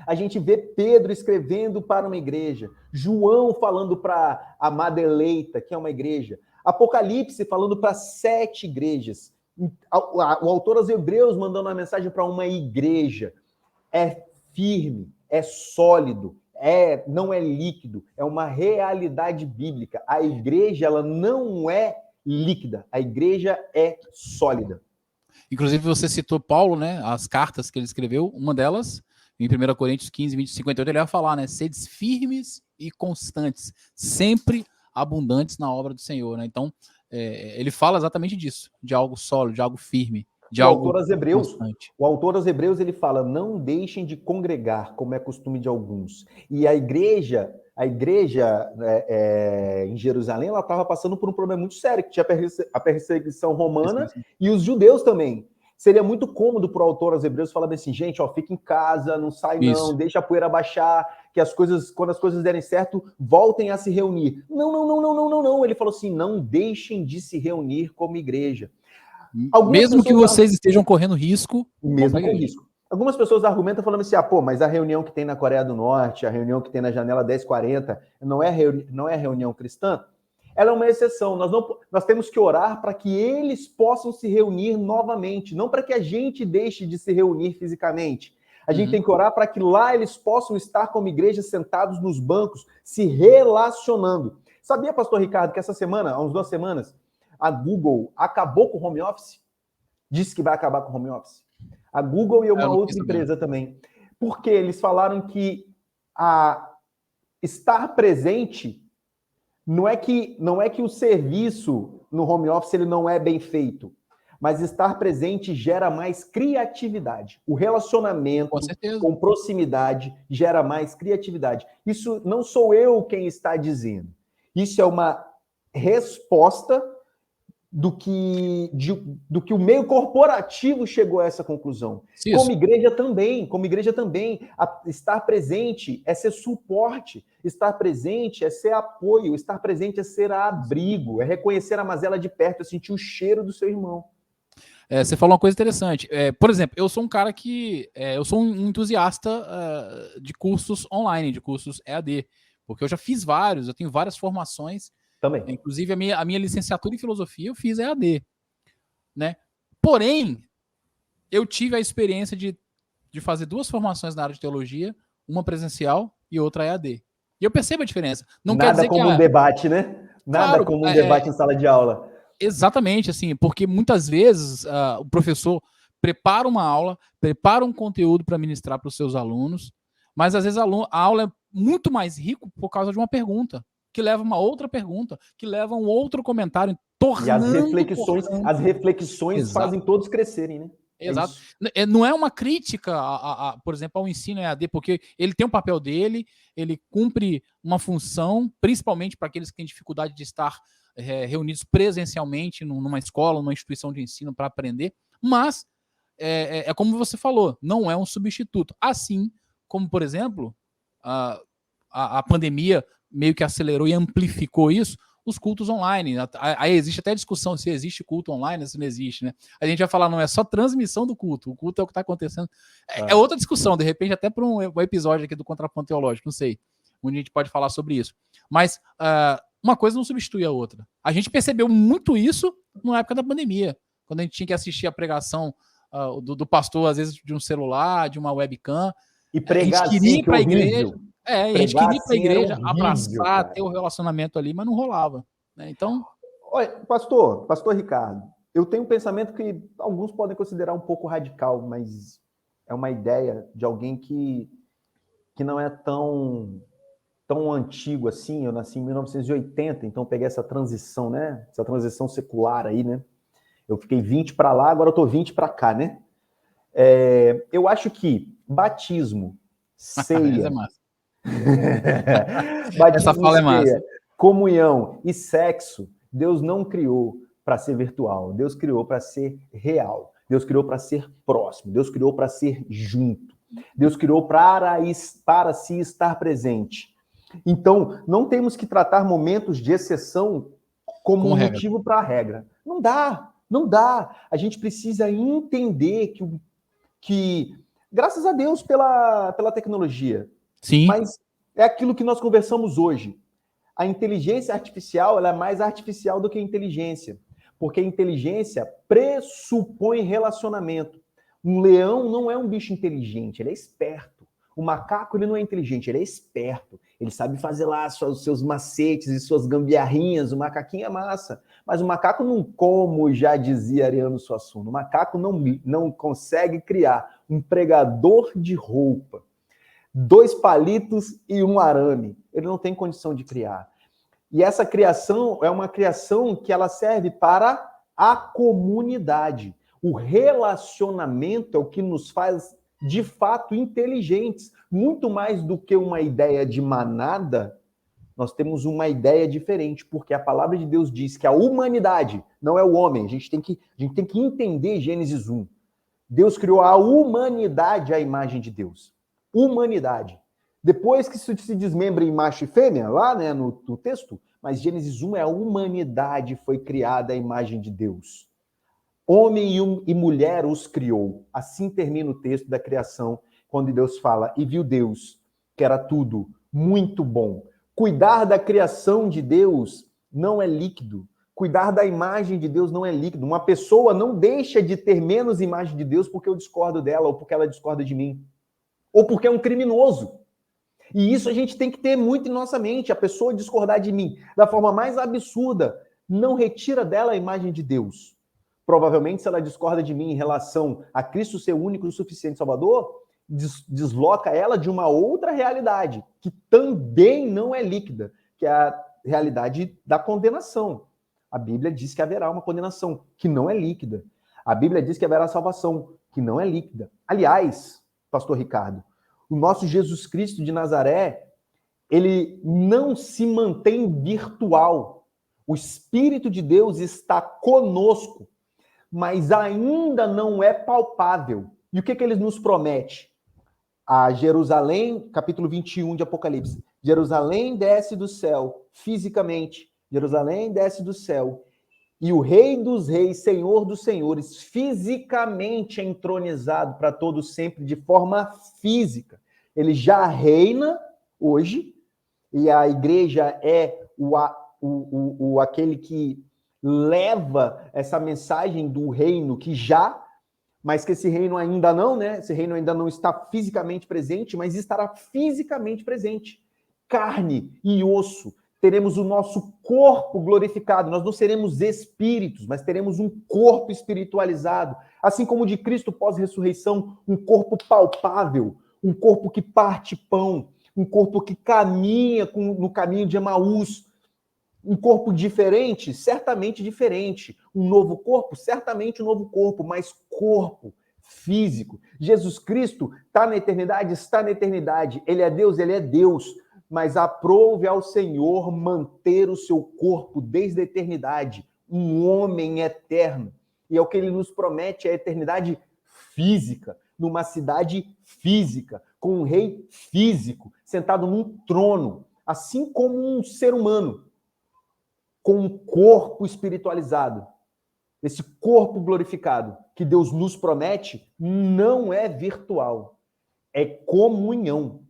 A gente vê Pedro escrevendo para uma igreja, João falando para a amada eleita, que é uma igreja, Apocalipse falando para 7 igrejas, o autor aos Hebreus mandando uma mensagem para uma igreja. É firme, é sólido, não é líquido, é uma realidade bíblica. A igreja, ela não é líquida, a igreja é sólida. Inclusive, você citou Paulo, né? As cartas que ele escreveu, uma delas, em 1 Coríntios 15, 20, 58, ele vai falar, né? Sedes firmes e constantes, sempre abundantes na obra do Senhor, né? Então, ele fala exatamente disso, de algo sólido, de algo firme, de algo constante. O autor aos Hebreus, ele fala, não deixem de congregar, como é costume de alguns. E a igreja em Jerusalém, ela estava passando por um problema muito sério, que tinha a perseguição romana e os judeus também. Seria muito cômodo para o autor aos Hebreus falar assim, gente, fica em casa, não sai não, deixa a poeira baixar, que quando as coisas derem certo, voltem a se reunir. Não. Ele falou assim, não deixem de se reunir como igreja. Mesmo que vocês estejam correndo risco. Mesmo com risco. Algumas pessoas argumentam falando assim, mas a reunião que tem na Coreia do Norte, a reunião que tem na Janela 1040, não é reunião cristã? Ela é uma exceção. Nós temos que orar para que eles possam se reunir novamente, não para que a gente deixe de se reunir fisicamente. A gente tem que orar para que lá eles possam estar como igreja sentados nos bancos, se relacionando. Sabia, pastor Ricardo, que essa semana, há uns 2 semanas, a Google acabou com o home office? Disse que vai acabar com o home office. A Google e uma outra empresa também. Porque eles falaram que estar presente não é que o serviço no home office ele não é bem feito, mas estar presente gera mais criatividade. O relacionamento com proximidade gera mais criatividade. Isso não sou eu quem está dizendo. Isso é uma resposta do que o meio corporativo chegou a essa conclusão. Isso. Como igreja também, estar presente é ser suporte, estar presente é ser apoio, estar presente é ser abrigo, é reconhecer a mazela de perto, é sentir o cheiro do seu irmão. Você falou uma coisa interessante. Por exemplo, eu sou um cara que... eu sou um entusiasta de cursos online, de cursos EAD, porque eu já fiz vários, eu tenho várias formações. Também. Inclusive, a minha licenciatura em filosofia eu fiz EAD, né? Porém, eu tive a experiência de fazer 2 formações na área de teologia, uma presencial e outra EAD. E eu percebo a diferença. Não Nada quer dizer como um debate, né? Nada como um debate em sala de aula. Exatamente, assim, porque muitas vezes o professor prepara uma aula, prepara um conteúdo para ministrar para os seus alunos, mas às vezes a aula é muito mais rica por causa de uma pergunta, que leva uma outra pergunta, que leva um outro comentário, tornando... E as reflexões fazem todos crescerem, né? Exato. Não é uma crítica, por exemplo, ao ensino EAD, porque ele tem um papel dele, ele cumpre uma função, principalmente para aqueles que têm dificuldade de estar reunidos presencialmente numa escola, numa instituição de ensino para aprender, mas é como você falou, não é um substituto. Assim como, por exemplo, a pandemia meio que acelerou e amplificou isso, os cultos online. Aí existe até discussão se existe culto online, se não existe, né? A gente vai falar, não é só transmissão do culto, o culto é o que está acontecendo. É outra discussão, de repente até para um episódio aqui do Contraponto Teológico, não sei, onde a gente pode falar sobre isso. Mas uma coisa não substitui a outra. A gente percebeu muito isso na época da pandemia, quando a gente tinha que assistir a pregação do pastor, às vezes de um celular, de uma webcam. E pregar a gente queria ir para a igreja. A gente queria ir para a igreja, horrível, abraçar, cara. Ter o relacionamento ali, mas não rolava. Né? Então. Olha, pastor Ricardo, eu tenho um pensamento que alguns podem considerar um pouco radical, mas é uma ideia de alguém que não é tão antigo assim. Eu nasci em 1980, então peguei essa transição, né? Essa transição secular aí, né? Eu fiquei 20 para lá, agora eu tô 20 para cá, né? Eu acho que batismo, ceia, é massa. batismo, essa fala é massa. Comunhão e sexo, Deus não criou para ser virtual, Deus criou para ser real, Deus criou para ser próximo, Deus criou para ser junto, Deus criou para se estar presente. Então, não temos que tratar momentos de exceção como um motivo para a regra. Não dá. A gente precisa entender que graças a Deus pela tecnologia. Sim. Mas é aquilo que nós conversamos hoje. A inteligência artificial ela é mais artificial do que a inteligência. Porque a inteligência pressupõe relacionamento. Um leão não é um bicho inteligente, ele é esperto. O macaco ele não é inteligente, ele é esperto. Ele sabe fazer lá os seus macetes e suas gambiarrinhas. O macaquinho é massa. Mas o macaco não, como já dizia Ariano Suassuna, o macaco não consegue criar um pregador de roupa, 2 palitos e um arame. Ele não tem condição de criar. E essa criação é uma criação que ela serve para a comunidade. O relacionamento é o que nos faz, de fato, inteligentes. Muito mais do que uma ideia de manada, nós temos uma ideia diferente, porque a palavra de Deus diz que a humanidade não é o homem. A gente tem que entender Gênesis 1. Deus criou a humanidade à imagem de Deus. Humanidade. Depois que isso se desmembra em macho e fêmea, lá né, no texto, mas Gênesis 1 é a humanidade foi criada à imagem de Deus. Homem e mulher os criou. Assim termina o texto da criação, quando Deus fala, e viu Deus, que era tudo muito bom. Cuidar da criação de Deus não é líquido. Cuidar da imagem de Deus não é líquido. Uma pessoa não deixa de ter menos imagem de Deus porque eu discordo dela ou porque ela discorda de mim. Ou porque é um criminoso. E isso a gente tem que ter muito em nossa mente. A pessoa discordar de mim da forma mais absurda não retira dela a imagem de Deus. Provavelmente, se ela discorda de mim em relação a Cristo ser o único e suficiente Salvador, desloca ela de uma outra realidade, que também não é líquida, que é a realidade da condenação. A Bíblia diz que haverá uma condenação, que não é líquida. A Bíblia diz que haverá salvação, que não é líquida. Aliás, pastor Ricardo, o nosso Jesus Cristo de Nazaré, ele não se mantém virtual. O Espírito de Deus está conosco, mas ainda não é palpável. E o que ele nos promete? A Jerusalém, capítulo 21 de Apocalipse. Jerusalém desce do céu, fisicamente. Jerusalém desce do céu. E o Rei dos Reis, Senhor dos Senhores, fisicamente é entronizado para todo sempre, de forma física. Ele já reina hoje, e a igreja é aquele que leva essa mensagem do reino que já, mas que esse reino ainda não, né? Esse reino ainda não está fisicamente presente, mas estará fisicamente presente. Carne e osso. Teremos o nosso corpo glorificado. Nós não seremos espíritos, mas teremos um corpo espiritualizado. Assim como o de Cristo pós-ressurreição, um corpo palpável, um corpo que parte pão, um corpo que caminha no caminho de Emaús. Um corpo diferente? Certamente diferente. Um novo corpo? Certamente um novo corpo, mas corpo físico. Jesus Cristo está na eternidade? Está na eternidade. Ele é Deus? Ele é Deus. Mas aprove ao Senhor manter o seu corpo desde a eternidade. Um homem eterno. E é o que ele nos promete, a eternidade física, numa cidade física, com um rei físico, sentado num trono, assim como um ser humano, com um corpo espiritualizado. Esse corpo glorificado que Deus nos promete não é virtual, é comunhão.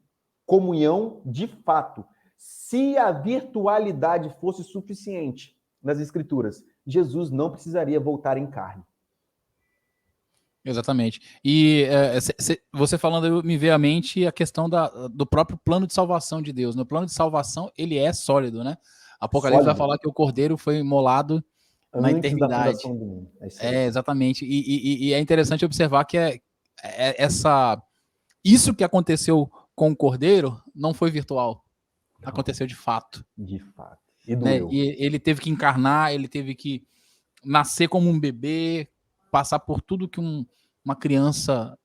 Comunhão de fato. Se a virtualidade fosse suficiente nas Escrituras, Jesus não precisaria voltar em carne. Exatamente. E você falando, me veio à mente a questão do próprio plano de salvação de Deus. No plano de salvação, ele é sólido, né? Apocalipse vai falar que o Cordeiro foi imolado na eternidade. Da fundação do mundo. Exatamente. E é interessante observar que isso que aconteceu com o Cordeiro não foi virtual. Aconteceu de fato. De fato. E doeu. Né? E ele teve que encarnar, ele teve que nascer como um bebê, passar por tudo que uma criança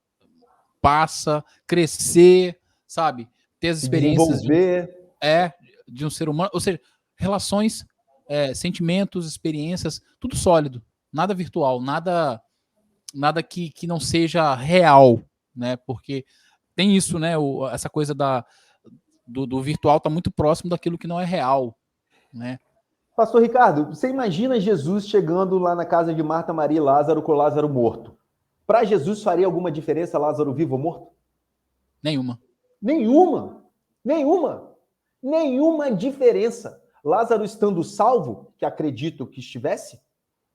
passa, crescer, sabe? Ter as experiências de um ser humano. Ou seja, relações, sentimentos, experiências, tudo sólido. Nada virtual, nada que não seja real, né? Porque tem isso, né? Essa coisa do virtual está muito próximo daquilo que não é real, né? Pastor Ricardo, você imagina Jesus chegando lá na casa de Marta, Maria e Lázaro com Lázaro morto. Para Jesus faria alguma diferença Lázaro vivo ou morto? Nenhuma. Nenhuma. Nenhuma. Nenhuma diferença. Lázaro estando salvo, que acredito que estivesse,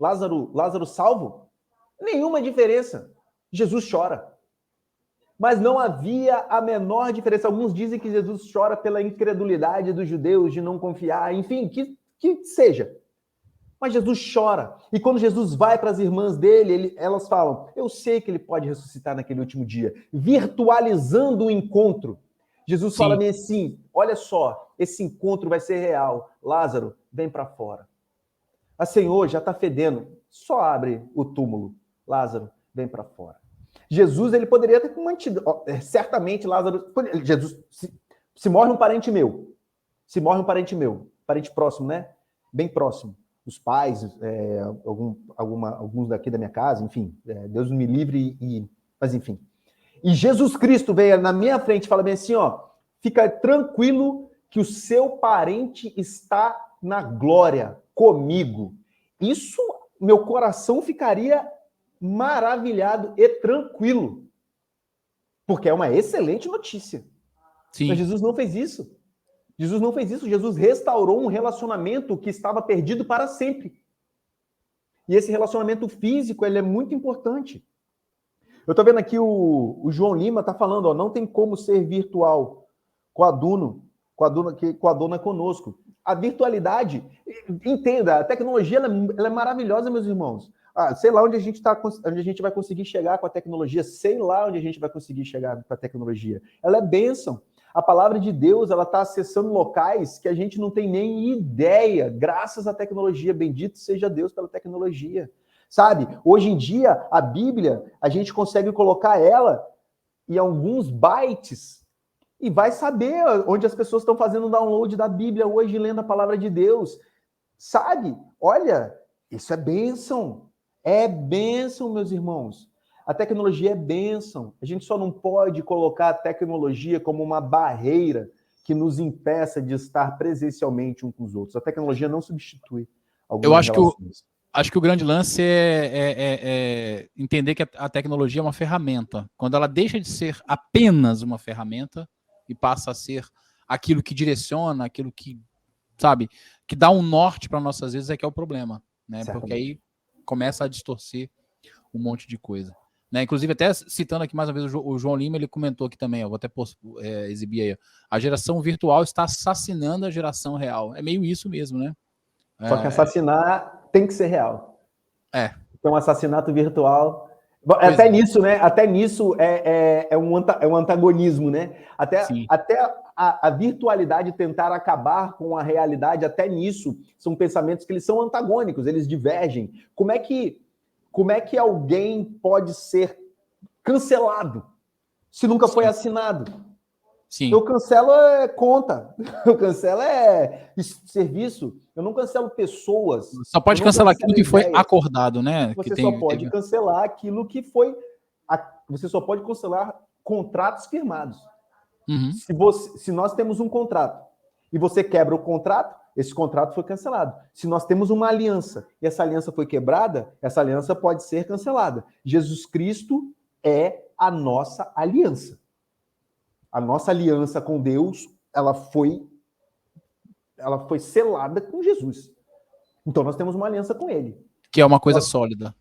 Lázaro salvo, nenhuma diferença. Jesus chora. Mas não havia a menor diferença. Alguns dizem que Jesus chora pela incredulidade dos judeus de não confiar, enfim, que seja. Mas Jesus chora. E quando Jesus vai para as irmãs dele, elas falam, eu sei que ele pode ressuscitar naquele último dia. Virtualizando o encontro. Jesus fala assim, olha só, esse encontro vai ser real. Lázaro, vem para fora. Ah, Senhor, já está fedendo. Só abre o túmulo. Lázaro, vem para fora. Jesus, ele poderia ter mantido. Certamente, Lázaro... Jesus, se morre um parente meu, parente próximo, né? Bem próximo. Os pais, alguns daqui da minha casa, enfim, Deus me livre, mas enfim. E Jesus Cristo veio na minha frente e fala bem assim, ó, fica tranquilo que o seu parente está na glória comigo. Isso, meu coração ficaria maravilhado e tranquilo. Porque é uma excelente notícia. Sim. Mas Jesus não fez isso. Jesus restaurou um relacionamento que estava perdido para sempre. E esse relacionamento físico, ele é muito importante. Eu estou vendo aqui o João Lima está falando, ó, não tem como ser virtual. coaduna conosco. A virtualidade, entenda, a tecnologia ela é maravilhosa, meus irmãos. Sei lá onde a gente vai conseguir chegar com a tecnologia, sei lá onde a gente vai conseguir chegar com a tecnologia. Ela é bênção. A palavra de Deus, ela está acessando locais que a gente não tem nem ideia, graças à tecnologia. Bendito seja Deus pela tecnologia. Sabe? Hoje em dia, a Bíblia, a gente consegue colocar ela em alguns bytes e vai saber onde as pessoas estão fazendo o download da Bíblia hoje, lendo a palavra de Deus. Sabe? Olha, isso é bênção. É bênção, meus irmãos. A tecnologia é bênção. A gente só não pode colocar a tecnologia como uma barreira que nos impeça de estar presencialmente uns com os outros. A tecnologia não substitui algumas relações. Acho que o grande lance é entender que a tecnologia é uma ferramenta. Quando ela deixa de ser apenas uma ferramenta e passa a ser aquilo que direciona, aquilo que, sabe, que dá um norte para nossas vidas, é que é o problema, né? Porque aí começa a distorcer um monte de coisa. Né? Inclusive, até citando aqui mais uma vez o João Lima, ele comentou aqui também, eu vou até exibir aí, a geração virtual está assassinando a geração real. É meio isso mesmo, né? Só que assassinar tem que ser real. Então, assassinato virtual... Até nisso, né? Até nisso é um antagonismo, né? Até a virtualidade tentar acabar com a realidade, até nisso, são pensamentos que eles são antagônicos, eles divergem. Como é que alguém pode ser cancelado se nunca foi assinado? Sim. Eu cancelo conta, eu cancelo serviço, eu não cancelo pessoas. Só pode cancelar aquilo que foi acordado, né? Você só pode cancelar aquilo que foi... Você só pode cancelar contratos firmados. Uhum. Se nós temos um contrato e você quebra o contrato, esse contrato foi cancelado. Se nós temos uma aliança e essa aliança foi quebrada, essa aliança pode ser cancelada. Jesus Cristo é a nossa aliança. A nossa aliança com Deus, ela foi selada com Jesus. Então nós temos uma aliança com ele. Que é uma coisa sólida.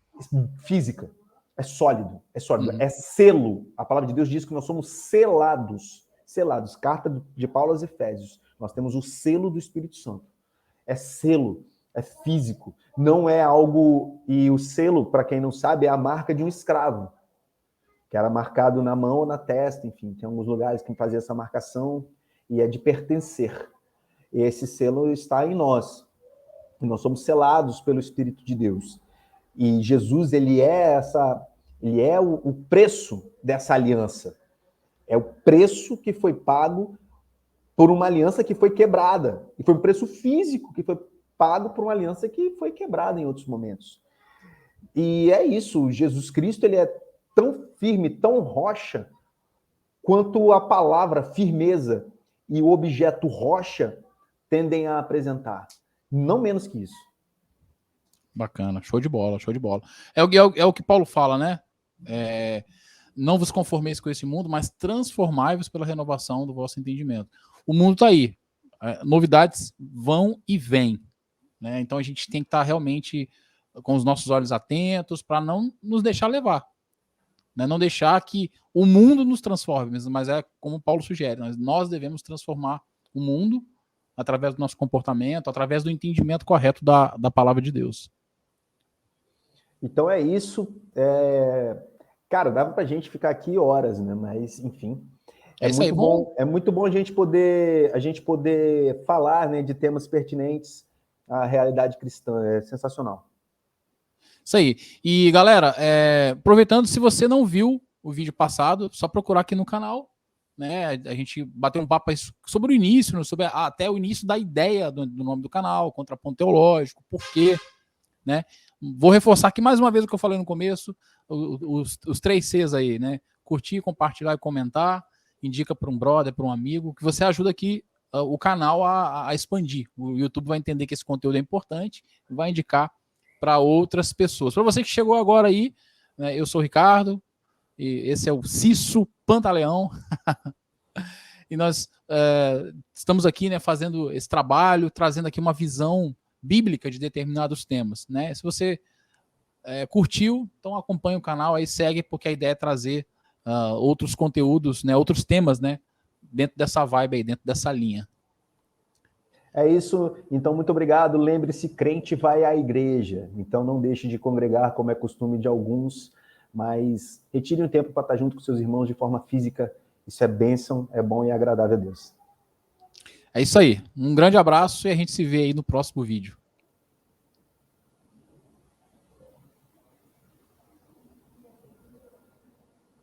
Física. É sólido. É selo. A palavra de Deus diz que nós somos selados. Selados. Carta de Paulo aos Efésios. Nós temos o selo do Espírito Santo. É selo. É físico. Não é algo... E o selo, para quem não sabe, é a marca de um escravo. Que era marcado na mão ou na testa, enfim. Tem alguns lugares que fazia essa marcação e é de pertencer. E esse selo está em nós. E nós somos selados pelo Espírito de Deus. E Jesus, ele é o preço dessa aliança. É o preço que foi pago por uma aliança que foi quebrada. E foi um preço físico que foi pago por uma aliança que foi quebrada em outros momentos. E é isso. Jesus Cristo, ele é tão firme, tão rocha, quanto a palavra firmeza e o objeto rocha tendem a apresentar. Não menos que isso. Bacana, show de bola, show de bola. É o que Paulo fala, né? Não vos conformeis com esse mundo, mas transformai-vos pela renovação do vosso entendimento. O mundo está aí. Novidades vão e vêm. Né? Então a gente tem que estar realmente com os nossos olhos atentos para não nos deixar levar. Né? Não deixar que o mundo nos transforme, mas é como Paulo sugere, nós devemos transformar o mundo através do nosso comportamento, através do entendimento correto da palavra de Deus. Então é isso. Cara, dava pra gente ficar aqui horas, né? Mas, enfim. É muito bom a gente poder falar, né, de temas pertinentes à realidade cristã. É sensacional. Isso aí. E, galera, aproveitando, se você não viu o vídeo passado, só procurar aqui no canal. Né? A gente bateu um papo sobre o início, sobre até o início da ideia do nome do canal, contraponto teológico, por quê. Né? Vou reforçar aqui mais uma vez o que eu falei no começo, os 3 Cs aí, né? Curtir, compartilhar e comentar, indica para um brother, para um amigo, que você ajuda aqui o canal a expandir. O YouTube vai entender que esse conteúdo é importante e vai indicar para outras pessoas. Para você que chegou agora aí, né, eu sou o Ricardo, e esse é o Cisso Pantaleão, e nós estamos aqui, né, fazendo esse trabalho, trazendo aqui uma visão bíblica de determinados temas. Né? Se você curtiu, então acompanha o canal, aí segue, porque a ideia é trazer outros conteúdos, né, outros temas, né, dentro dessa vibe aí, dentro dessa linha. É isso, então muito obrigado. Lembre-se, crente vai à igreja, então não deixe de congregar como é costume de alguns, mas retire um tempo para estar junto com seus irmãos de forma física. Isso é bênção, é bom e agradável a Deus. É isso aí. Um grande abraço e a gente se vê aí no próximo vídeo.